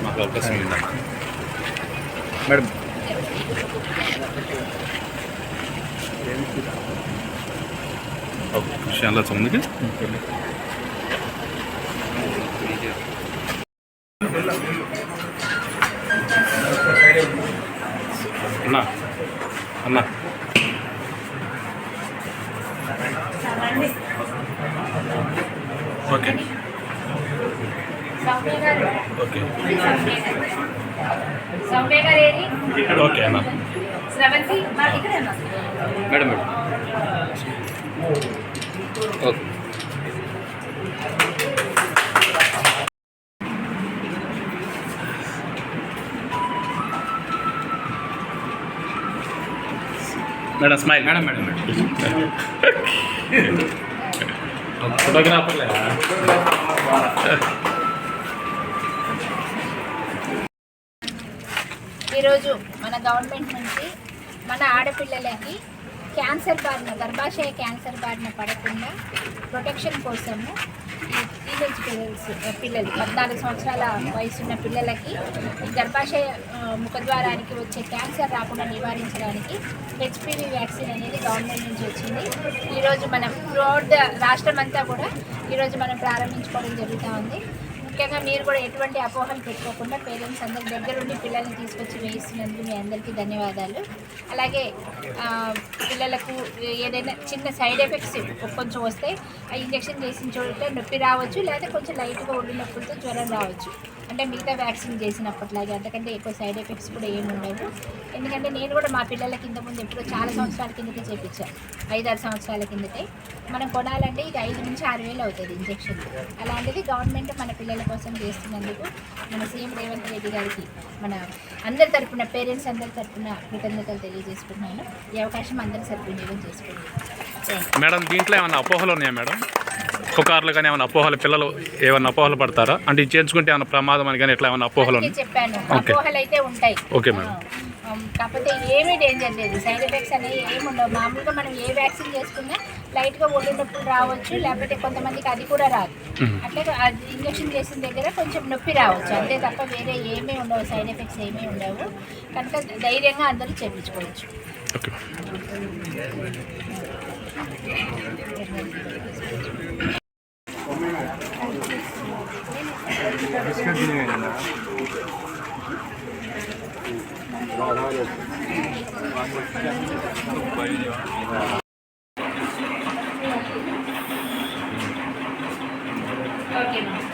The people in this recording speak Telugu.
మాకు అవకాశం ఉందమ్మా మేడం. విషయాల్లో ముందుకి అన్నా అన్నా ఓకే ఓకే ఓకే అన్నా madam madam okay. Madam smile madam madam madam photographer లేదా ఈరోజు మన గవర్నమెంట్ నుంచి మన ఆడపిల్లలకి క్యాన్సర్ బారిన గర్భాశయ క్యాన్సర్ బారిన పడకుండా ప్రొటెక్షన్ కోసము టీనేజ్ పిల్లలు 14 సంవత్సరాల వయసున్న పిల్లలకి ఈ గర్భాశయ ముఖద్వారానికి వచ్చే క్యాన్సర్ రాకుండా నివారించడానికి హెచ్పివి వ్యాక్సిన్ అనేది గవర్నమెంట్ నుంచి వచ్చింది. ఈరోజు మనం త్రూఅవుట్ ద రాష్ట్రం అంతా కూడా ఈరోజు మనం ప్రారంభించుకోవడం జరుగుతూ ఉంది. ముఖ్యంగా మీరు కూడా ఎటువంటి అపోహలు పెట్టుకోకుండా పేరెంట్స్ అందరి దగ్గరుండి పిల్లల్ని తీసుకొచ్చి వేయిస్తున్నందుకు మీ అందరికీ ధన్యవాదాలు. అలాగే పిల్లలకు ఏదైనా చిన్న సైడ్ ఎఫెక్ట్స్ కొంచెం వస్తే ఆ ఇంజెక్షన్ చేసిన చోట నొప్పి రావచ్చు, లేదా కొంచెం లైట్గా ఒళ్ళు నొప్పులతో జ్వరం రావచ్చు. అంటే మిగతా వ్యాక్సిన్ చేసినప్పట్లాగే అంతకంటే ఎక్కువ సైడ్ ఎఫెక్ట్స్ కూడా ఏమి ఉండవు. ఎందుకంటే నేను కూడా మా పిల్లలకి ఇంతకుముందు ఎప్పుడో చాలా సంవత్సరాల కిందకే చేయించాను, 5-6 సంవత్సరాల కిందటే. మనం కొనాలంటే ఇది 5 నుంచి 6 వేలు అవుతుంది ఇంజెక్షన్. అలాంటిది గవర్నమెంట్ మన పిల్లల కోసం చేస్తున్నందుకు మన సీఎం రేవంత్ రెడ్డి గారికి మన అందరి తరఫున పేరెంట్స్ అందరి తరఫున కృతజ్ఞతలు తెలియజేసుకుంటున్నాను. ఈ అవకాశం అందరూ సద్వినియోగం చేసుకుంటున్నాను. మేడం దీంట్లో ఏమైనా అపోహలు ఉన్నాయా మేడం? పుకార్లు కానీ ఏమైనా అపోహలు, పిల్లలు ఏమైనా అపోహలు పడతారా? అంటే ఇది చేర్చుకుంటే ఏమైనా ప్రమాదం అని కానీ ఎట్లా ఏమైనా అపోహలు చెప్పాను. అపోహలు అయితే ఉంటాయి. Okay madam. కాకపోతే ఏమీ డేంజర్ లేదు, సైడ్ ఎఫెక్ట్స్ అనేవి ఏమి ఉండవు. మామూలుగా మనం ఏ వ్యాక్సిన్ చేసుకున్నా లైట్గా ఒళ్ళు నొప్పులు రావచ్చు, లేకపోతే కొంతమందికి అది కూడా రాదు. అట్లే ఇంజక్షన్ చేసిన దగ్గర కొంచెం నొప్పి రావచ్చు, అంతే తప్ప వేరే ఏమీ ఉండవు, సైడ్ ఎఫెక్ట్స్ ఏమీ ఉండవు. కనుక ధైర్యంగా అందరూ చేయించుకోవచ్చు. Okay.